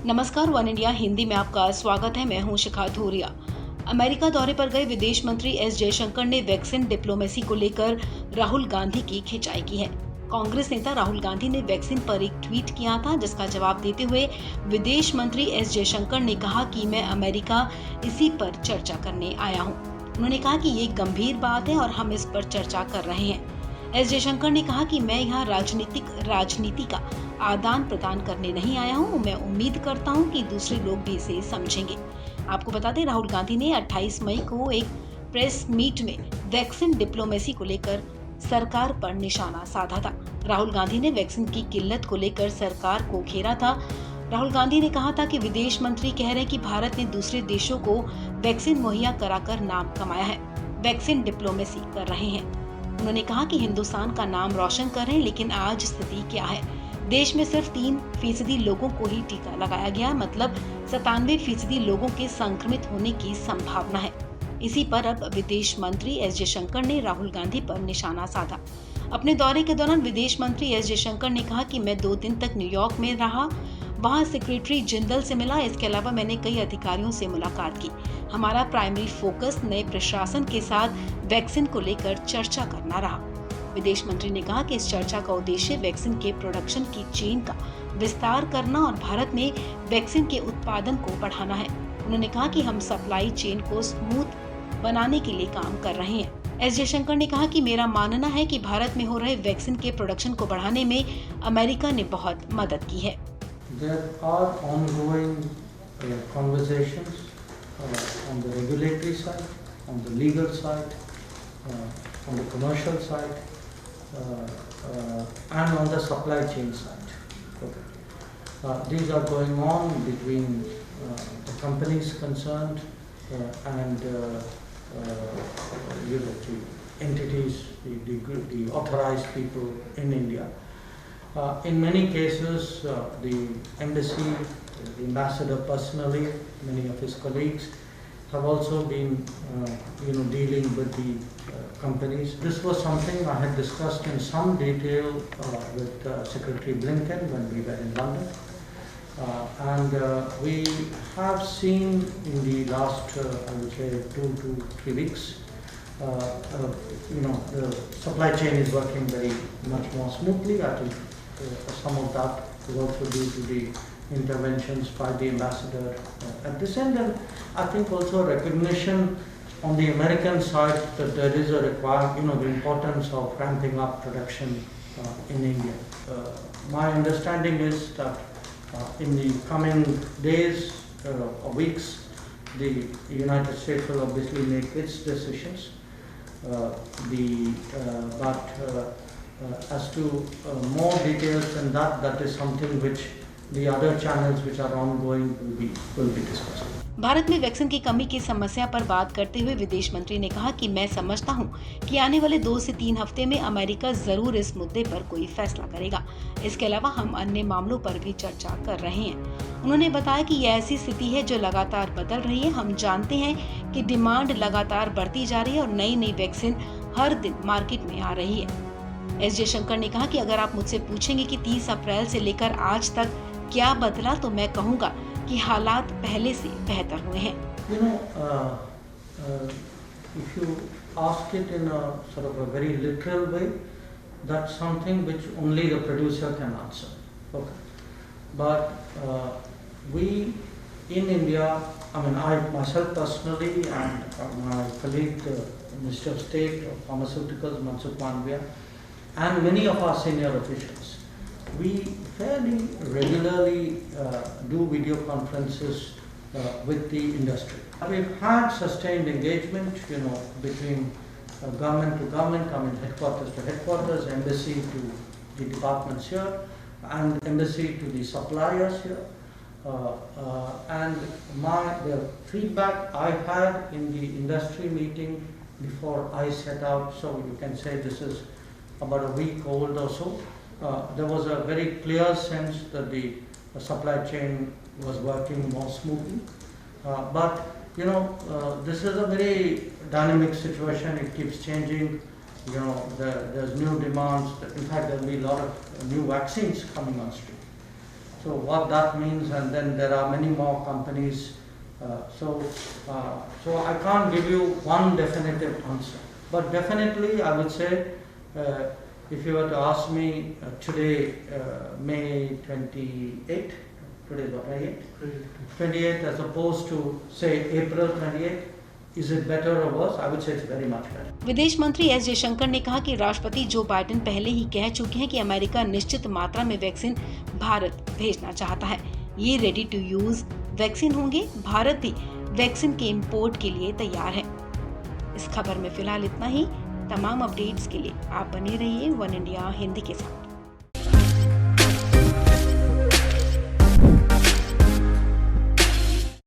नमस्कार, one India Hindi में आपका स्वागत है। मैं हूं शिखा धूरिया। अमेरिका दौरे पर गए विदेश मंत्री एस जयशंकर ने वैक्सीन डिप्लोमेसी को लेकर राहुल गांधी की खिंचाई की है। कांग्रेस नेता राहुल गांधी ने वैक्सीन पर एक ट्वीट किया था, जिसका जवाब देते हुए विदेश मंत्री एस जयशंकर ने कहा कि मैं अमेरिका इसी पर चर्चा करने आया हूं। उन्होंने कहा कि ये गंभीर बात है और हम इस पर चर्चा कर रहे हैं। एस जयशंकर ने कहा कि मैं यहाँ राजनीति का आदान प्रदान करने नहीं आया हूँ। मैं उम्मीद करता हूँ कि दूसरे लोग भी इसे समझेंगे। आपको बता दें, राहुल गांधी ने 28 मई को एक प्रेस मीट में वैक्सीन डिप्लोमेसी को लेकर सरकार पर निशाना साधा था। राहुल गांधी ने वैक्सीन की किल्लत को लेकर सरकार को घेरा था। राहुल गांधी ने कहा था कि विदेश मंत्री कह रहे हैं कि भारत ने दूसरे देशों को वैक्सीन मुहैया कराकर नाम कमाया है, वैक्सीन डिप्लोमेसी कर रहे हैं। उन्होंने कहा कि हिंदुस्तान का नाम रोशन कर रहे हैं, लेकिन आज स्थिति क्या है? देश में सिर्फ 3% लोगों को ही टीका लगाया गया, मतलब 97% लोगों के संक्रमित होने की संभावना है। इसी पर अब विदेश मंत्री एस जयशंकर ने राहुल गांधी पर निशाना साधा। अपने दौरे के दौरान विदेश मंत्री एस जयशंकर ने कहा कि मैं 2 दिन तक न्यूयॉर्क में रहा, वहां सेक्रेटरी जनरल से मिला। इसके अलावा मैंने कई अधिकारियों से मुलाकात की। हमारा प्राइमरी फोकस नए प्रशासन के साथ वैक्सीन को लेकर चर्चा करना रहा। विदेश मंत्री ने कहा कि इस चर्चा का उद्देश्य वैक्सीन के प्रोडक्शन की चेन का विस्तार करना और भारत में वैक्सीन के उत्पादन को बढ़ाना है। उन्होंने कहा कि हम सप्लाई चेन को स्मूथ बनाने के लिए काम कर रहे हैं। एस जयशंकर ने कहा कि मेरा मानना है कि भारत में हो रहे वैक्सीन के प्रोडक्शन को बढ़ाने में अमेरिका ने बहुत मदद की है। There are ongoing conversations on the regulatory side, on the legal side, on the commercial side, and on the supply chain side. Okay. These are going on between the companies concerned and the entities, the authorized people in India. In many cases, the embassy, the ambassador personally, many of his colleagues have also been, dealing with the companies. This was something I had discussed in some detail with Secretary Blinken when we were in London, and we have seen in the last, I would say, 2 to 3 weeks. The supply chain is working very much more smoothly. I think some of that is also due to the interventions by the ambassador at this end, and I think also recognition on the American side that there is a the importance of ramping up production in India. My understanding is that in the coming days or weeks, the United States will obviously make its decisions. As to more details than that is something which the other channels which are ongoing will be discussed. Bharat में vaccine की कमी की समस्या पर बात करते हुए विदेश मंत्री ने कहा कि मैं समझता हूं कि आने वाले 2 से 3 हफ्ते में अमेरिका जरूर इस मुद्दे पर कोई फैसला करेगा। इसके अलावा हम अन्य मामलों पर भी चर्चा कर रहे हैं। उन्होंने बताया कि यह ऐसी स्थिति है जो लगातार बदल रही है। हम जानते हैं कि डिमांड लगातार बढ़ती जा रही है और नई वैक्सीन हर दिन मार्केट में आ रही है। एस जयशंकर ने कहा कि अगर आप मुझसे पूछेंगे कि 30 अप्रैल से लेकर आज तक क्या बदला, तो मैं कहूँगा कि हालात पहले से बेहतर हुए हैं। If you ask it in a sort of a very literal way, that's something which only the producer can answer. Okay. But we in India, I myself personally and my colleague, the Minister of State of Pharmaceuticals, Mansukh Mandaviya, and many of our senior officials, we fairly regularly do video conferences with the industry. We've had sustained engagement, between government to government, headquarters to headquarters, embassy to the departments here, and embassy to the suppliers here. And the feedback I had in the industry meeting before I set out, so you can say this is about a week old or so, there was a very clear sense that the supply chain was working more smoothly. But this is a very dynamic situation. It keeps changing. There's new demands. In fact, there will be a lot of new vaccines coming on stream. So what that means, and then there are many more companies. So I can't give you one definitive answer. But definitely, I would say, if you were to ask me today, May 28, today is what, 28, as opposed to say April 28, is it better or worse? I would say it's very much better. विदेश मंत्री S Jaishankar ने कहा कि राष्ट्रपति Joe Biden पहले ही कह चुके हैं कि अमेरिका निश्चित मात्रा में वैक्सीन भारत भेजना चाहता है। ये रेडी टू यूज वैक्सीन होंगे। भारत भी वैक्सीन के इंपोर्ट के लिए तैयार है। इस खबर में फिलहाल इतना ही। तमाम अपडेट्स के लिए आप बने रहिए वन इंडिया हिंदी के साथ।